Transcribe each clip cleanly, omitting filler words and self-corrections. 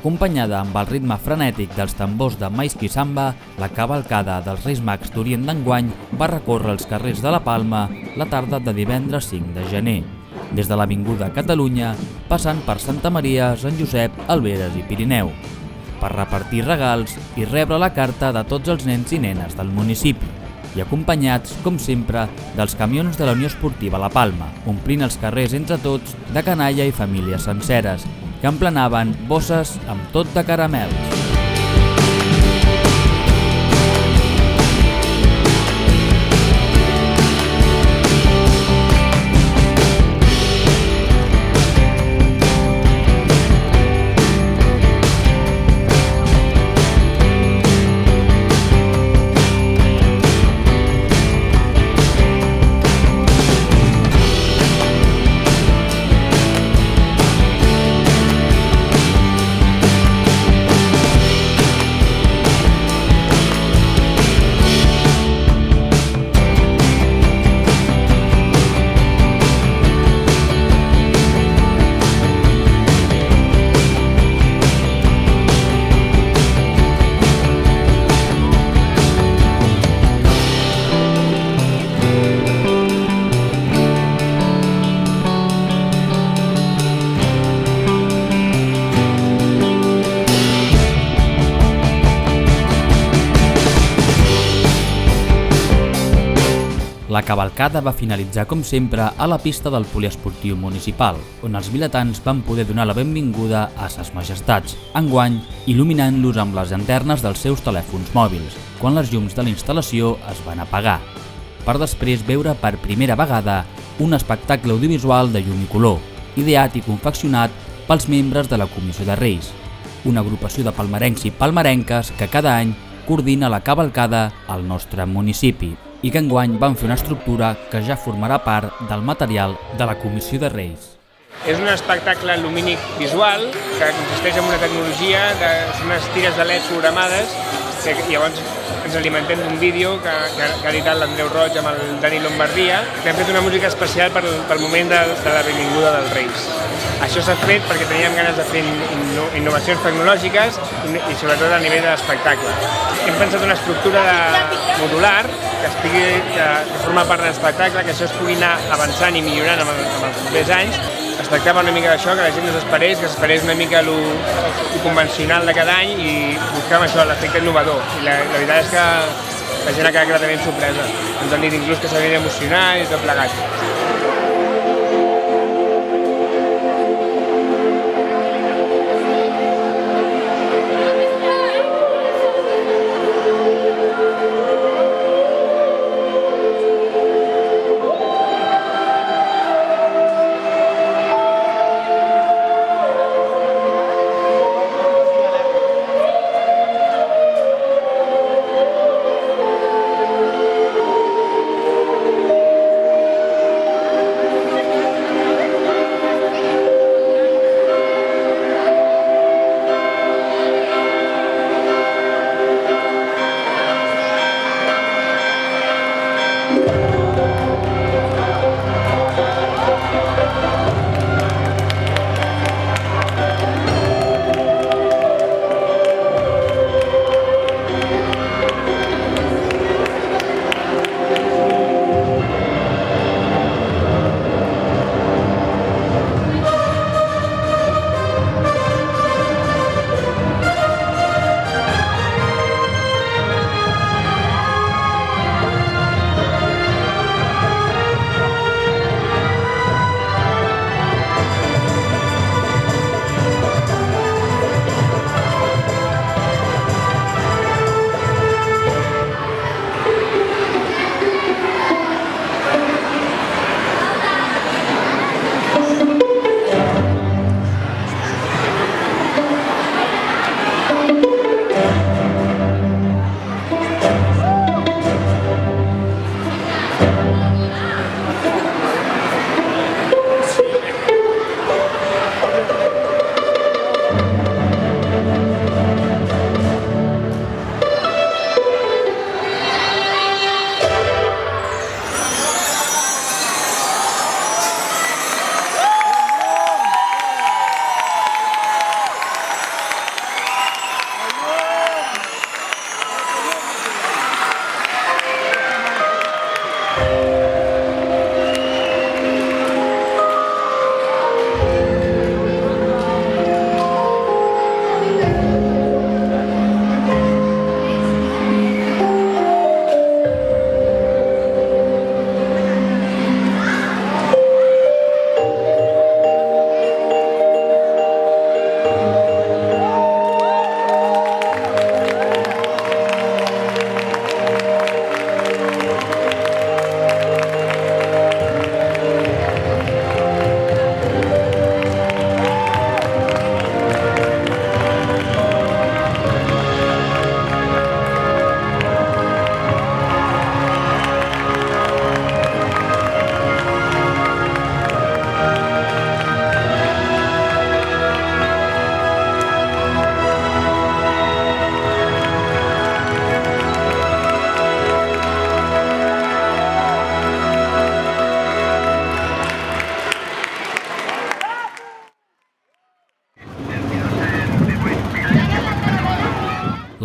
Acompanyada amb el ritme frenètic dels tambors de Maisky Samba, la cavalcada dels Reis Mags d'Orient d'enguany va recórrer els carrers de la Palma la tarda de divendres 5 de gener, des de l'Avinguda Catalunya, passant per Santa Maria, Sant Josep, Alberes i Pirineu, per repartir regals i rebre la carta de tots els nens i nenes del municipi, i acompanyats, com sempre, dels camions de la Unió Esportiva La Palma, omplint els carrers entre tots de canalla i famílies senceres, que emplenaven bosses amb tot de caramels. La cavalcada va finalitzar, com sempre, a la pista del poliesportiu municipal, on els vilatans van poder donar la benvinguda a Ses Majestats, enguany il·luminant-los amb les llanternes dels seus telèfons mòbils, quan les llums de la instal·lació es van apagar, per després veure per primera vegada un espectacle audiovisual de llum i color, ideat i confeccionat pels membres de la Comissió de Reis, una agrupació de palmerencs i palmerenques que cada any coordina la cavalcada al nostre municipi, i que enguany van fer una estructura que ja formarà part del material de la Comissió de Reis. És un espectacle lumínic visual que consisteix en una tecnologia, són unes tires de LED programades, que llavors ens alimentem d'un vídeo que ha editat l'Andreu Roig amb el Dani Lombardia, que hem fet una música especial pel moment de la benvinguda dels Reis. Això s'ha fet perquè teníem ganes de fer innovacions tecnològiques i sobretot a nivell de l'espectacle. Hem pensat una estructura modular que forma part de l'espectacle, que això es pugui anar avançant i millorant amb els propers anys. Es tractava una mica d'això, que la gent no s'esperés, que s'esperés una mica lo convencional de cada any i buscàvem això, l'efecte innovador. I la veritat és que la gent ha quedat gratament sorpresa. Ens han dit inclús que s'havia d'emocionar i tot plegat.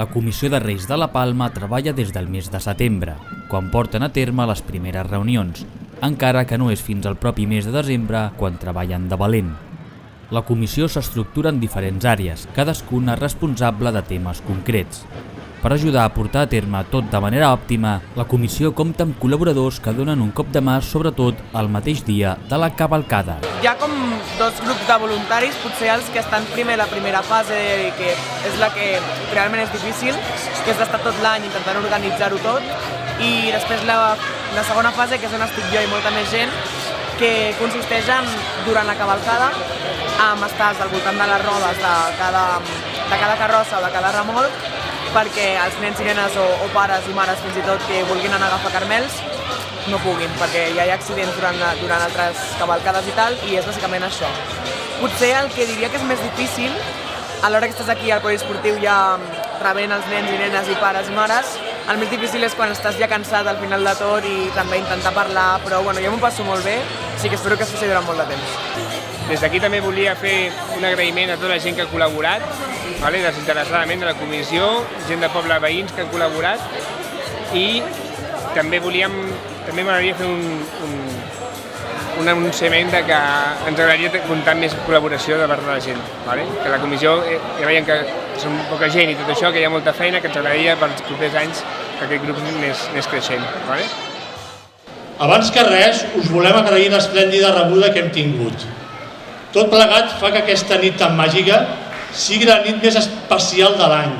La Comissió de Reis de la Palma treballa des del mes de setembre, quan porten a terme les primeres reunions, encara que no és fins al propi mes de desembre quan treballen de valent. La comissió s'estructura en diferents àrees, cadascuna responsable de temes concrets. Per ajudar a portar a terme tot de manera òptima, la comissió compta amb col·laboradors que donen un cop de mà, sobretot el mateix dia de la cavalcada. Hi ha com dos grups de voluntaris, potser els que estan primer a la primera fase, que és la que realment és difícil, que és d'estar tot l'any intentant organitzar-ho tot, i després la segona fase, que és on estic jo i molta més gent, que consisteix en, durant la cavalcada, estàs al voltant de les rodes de cada carrossa o de cada remolc, perquè els nens i nenes o pares i mares fins i tot que vulguin anar a agafar carmels no puguin, perquè ja hi ha accidents durant altres cavalcades i tal, i és bàsicament això. Potser el que diria que és més difícil, a l'hora que estàs aquí al poliesportiu ja rebent els nens i nenes i pares i mares, el més difícil és quan estàs ja cansat al final de tot i també intentar parlar, però bueno, jo m'ho passo molt bé, així que espero que es faci durant molt de temps. Des d'aquí també volia fer un agraïment a tota la gent que ha col·laborat, desinteressadament de la comissió, gent de poble veïns que han col·laborat, i també m'agradaria fer un anunciament de que ens agradaria comptar amb més col·laboració de part de la gent. Que la comissió, ja veiem que som poca gent i tot això, que hi ha molta feina, que ens agradaria per els propers anys que aquest grup anés creixent. Abans que res, us volem agrair l'esplèndida rebuda que hem tingut. Tot plegat fa que aquesta nit tan màgica sigui la nit més especial de l'any.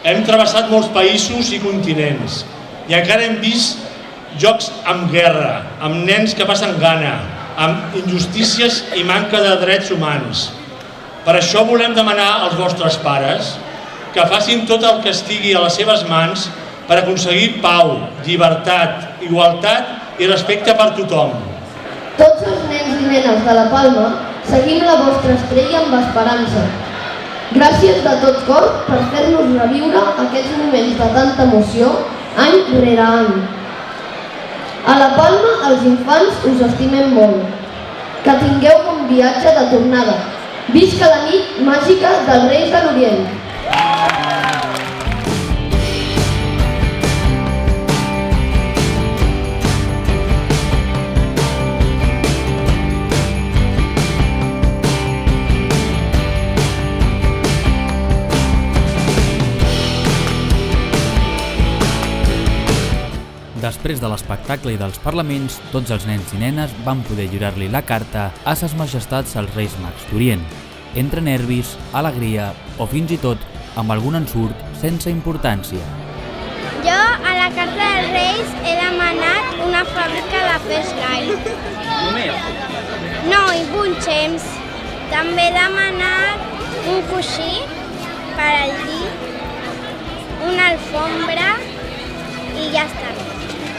Hem travessat molts països i continents i encara hem vist jocs amb guerra, amb nens que passen gana, amb injustícies i manca de drets humans. Per això volem demanar als vostres pares que facin tot el que estigui a les seves mans per aconseguir pau, llibertat, igualtat i respecte per tothom. Tots els nens i nenes de la Palma seguim la vostra estrella amb esperança. Gràcies de tot cor per fer-nos reviure aquests moments de tanta emoció any rere any. A la Palma els infants us estimem molt. Que tingueu bon viatge de tornada. Visca la nit màgica dels Reis de l'Orient. Després de l'espectacle i dels parlaments, tots els nens i nenes van poder lliurar-li la carta a ses majestats els Reis Mags d'Orient, entre nervis, alegria o fins i tot amb algun ensurt sense importància. Jo a la carta dels Reis he demanat una fàbrica de peix gai. No, i punxems. També he demanat un coixí per al llit, una alfombra i ja està.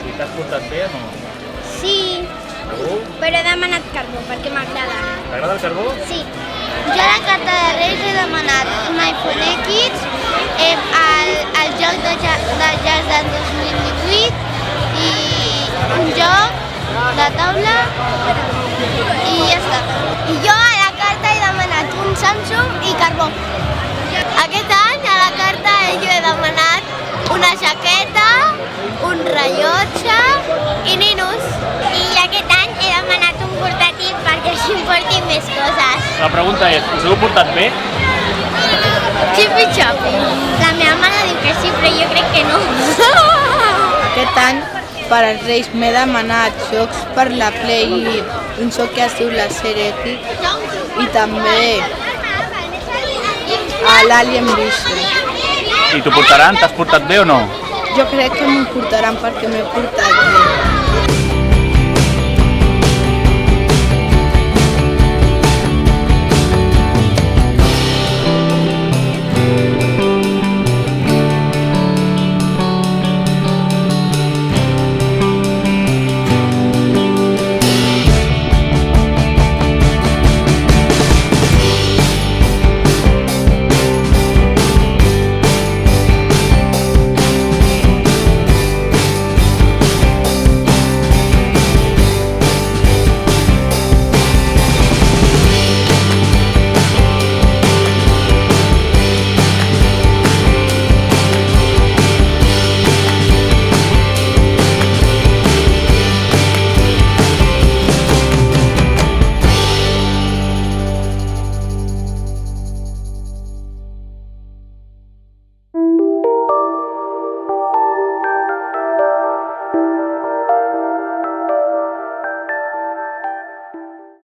I t'has portat bé o no? Sí, però he demanat carbó perquè m'agrada. T'agrada el carbó? Sí. Jo a la carta de Reis he demanat un iPhone X, el joc de jazz del 2018 i un joc de taula i ja està. I jo a la carta he demanat un Samsung i carbó. Aquest any a la carta jo he demanat una jaqueta, un rellotge i ninos. I aquest any he demanat un portàtil perquè així em porti més coses. La pregunta és, us heu portat bé? Xipi-xapi. La meva mare diu que sí, però jo crec que no. Aquest any per als Reis m'he demanat jocs per la Play, un joc que es diu la Sèrie X i també a l'Alien Vision. I t'ho portaran? T'has portat bé o no? Jo crec que m'ho portaran perquè m'he portat bé.